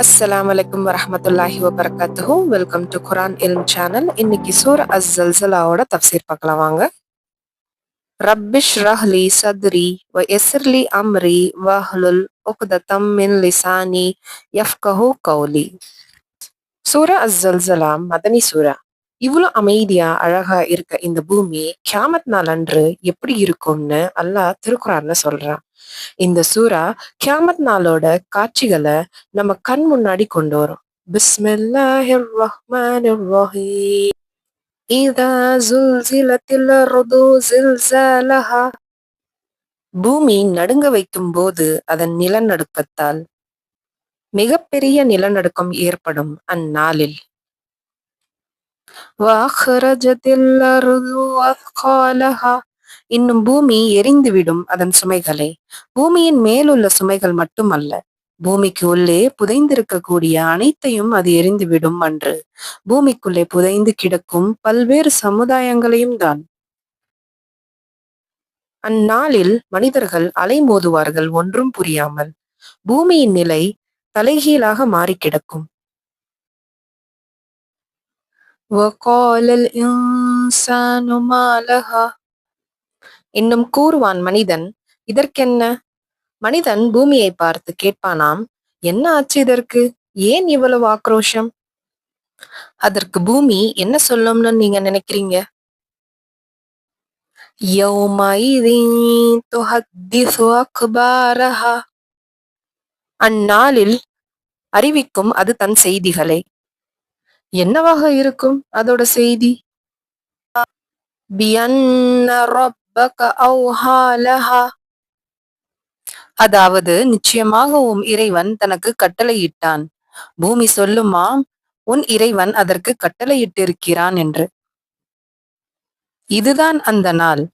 அஸ்ஸலாமு அலைக்கும் வரஹ்மத்துல்லாஹி வபரகாத்துஹு. வெல்கம் டு குரான் இல்ம் சேனல். இன்னைக்கு சூரா அஸ்-ஸல்ஸலாவோட தஃப்சீர் பார்க்கலாம் வாங்க. ரப்பிஷ்ரஹ் லி சத்ரி வ யஸ்ஸிர் லி அம்ரி வஹ்லுல் உக்ததம் மின் லிசானி யஃப்கஹு கௌலி. சூரா அஸ்-ஸல்ஸலா மதனி சூரா. இவ்வளோ அமைதியா அழகா இருக்க இந்த பூமி கியாமத் நாள் அன்று எப்படி இருக்கும்னு அல்லாஹ் திருக்குரான்ல சொல்றான். இந்த சூரா கியாமத் நாளோட காட்சிகளை நம்ம கண் முன்னாடி கொண்டு வரும். பிஸ்மில்லாஹிர் ரஹ்மானிர் ரஹீம். இதா ஜுல்சிலத்தில் அர்து ஜில்சாலஹா. பூமி நடுங்க வைக்கும் போது அதன் நிலநடுக்கத்தால் மிகப்பெரிய நிலநடுக்கம் ஏற்படும் அந்நாளில். வஅக்ரஜத்தில் அர்து அஸ்காலஹா. இன்னும் பூமி எரிந்துவிடும் அதன் சுமைகளை. பூமியின் மேலுள்ள சுமைகள் மட்டுமல்ல, பூமிக்கு உள்ளே புதைந்திருக்கக்கூடிய அனைத்தையும் அது எரிந்துவிடும் அன்று. பூமிக்குள்ளே புதைந்து கிடக்கும் பல்வேறு சமுதாயங்களையும் தான். அந்நாளில் மனிதர்கள் அலைமோதுவார்கள் ஒன்றும் புரியாமல். பூமியின் நிலை தலைகீழாக மாறி கிடக்கும். வகாலல் இன்சானு மா லஹா. இன்னும் கூறுவான் மனிதன், இதற்கென்ன? மனிதன் பூமியை பார்த்து கேட்பானாம், என்ன ஆச்சு இதற்கு? ஏன் இவ்வளவு ஆக்ரோஷம்? அதற்கு பூமி என்ன சொல்லும்னு நீங்க நினைக்கிறீங்க? யௌமைதின் துஹத்திஸு அக்பாரஹா. அந்நாளில் அறிவிக்கும் அது தன் செய்திகளை. என்னவாக இருக்கும் அதோட செய்தி? பியன்ன ரப்பக அவ்ஹா லஹா. அதாவது நிச்சயமாக உம் இறைவன் தனக்கு கட்டளையிட்டான். பூமி சொல்லுமாம், உன் இறைவன் அதற்கு கட்டளையிட்டிருக்கிறான் என்று. இதுதான் அந்த நாள்.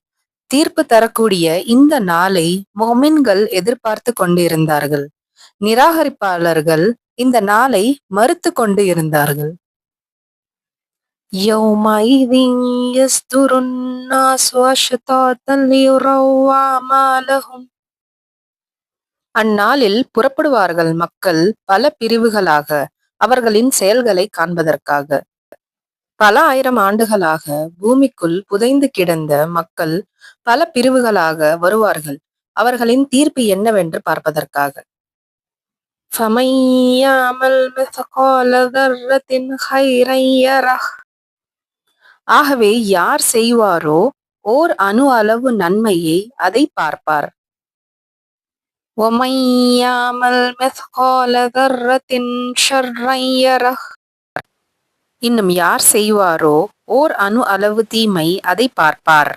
தீர்ப்பு தரக்கூடிய இந்த நாளை முஃமின்கள் எதிர்பார்த்து கொண்டிருந்தார்கள். நிராகரிப்பாளர்கள் இந்த நாளை மறுத்து கொண்டு இருந்தார்கள். யௌமைதின் யஸ்துருன் நாசு அஷ்தாத்தன் லியுரவ் அமாலஹும். அந்நாளில் புறப்படுவார்கள் மக்கள் பல பிரிவுகளாக அவர்களின் செயல்களை காண்பதற்காக. பல ஆயிரம் ஆண்டுகளாக பூமிக்குள் புதைந்து கிடந்த மக்கள் பல பிரிவுகளாக வருவார்கள் அவர்களின் தீர்ப்பு என்னவென்று பார்ப்பதற்காக. ஃபமன் யஅமல் மிஸ்கால தர்ரத்தின் கைரன் யரஹ். ஆகவே யார் செய்வாரோ ஓர் அணு அளவு நன்மையை அதை பார்ப்பார். وَمَن يَعْمَلْ مِثْقَالَ ذَرَّةٍ شَرًّا يَرَهُ. இன்னும் யார் செய்வாரோ ஓர் அணு அளவு தீமை அதை பார்ப்பார்.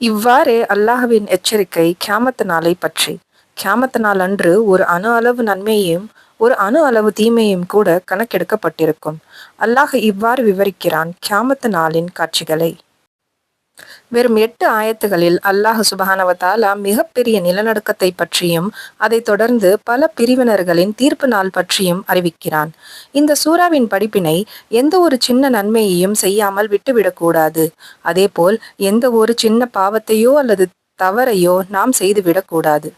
இவ்வாறே அல்லாஹ்வின் எச்சரிக்கை கியாமத் நாளை பற்றி. கியாமத் நாள் அன்று ஒரு அணு அளவு நன்மையையும் ஒரு அணு அளவு தீமையும் கூட கணக்கெடுக்கப்பட்டிருக்கும். அல்லாஹ் இவ்வாறு விவரிக்கிறான் கியாமத் நாளின் காட்சிகளை. வெறும் 8 ஆயத்துகளில் அல்லாஹ் சுப்ஹானஹு வ தஆலா மிகப்பெரிய நிலநடுக்கத்தை பற்றியும் அதைத் தொடர்ந்து பல பிரிவினர்களின் தீர்ப்பு நாள் பற்றியும் அறிவிக்கிறான். இந்த சூறாவின் படிப்பினை எந்த ஒரு சின்ன நன்மையையும் செய்யாமல் விட்டுவிடக்கூடாது. அதேபோல் எந்த ஒரு சின்ன பாவத்தையோ அல்லது தவறையோ நாம் செய்துவிடக்கூடாது.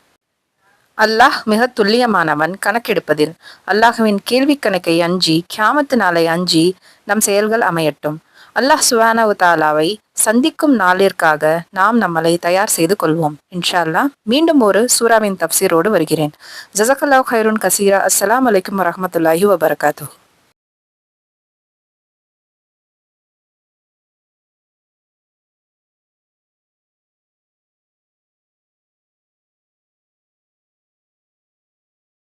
அல்லாஹ் மிக துல்லியமானவன் கணக்கெடுப்பதில். அல்லாஹ்வின் கேள்வி கணக்கை அஞ்சி கியாமத் நாளை அஞ்சி நம் செயல்கள் அமையட்டும். அல்லாஹ் சுப்ஹானஹு வ தஆலாவை சந்திக்கும் நாளிற்காக நாம் நம்மளை தயார் செய்து கொள்வோம். இன்ஷா அல்லாஹ் மீண்டும் ஒரு சூறாவின் தஃப்சீரோடு வருகிறேன். ஜஸக்கல்லாஹு கைருன் கசீரா. அஸ்ஸலாமு அலைக்கும் வரஹ்மத்துல்லாஹி வபரகாத்துஹு.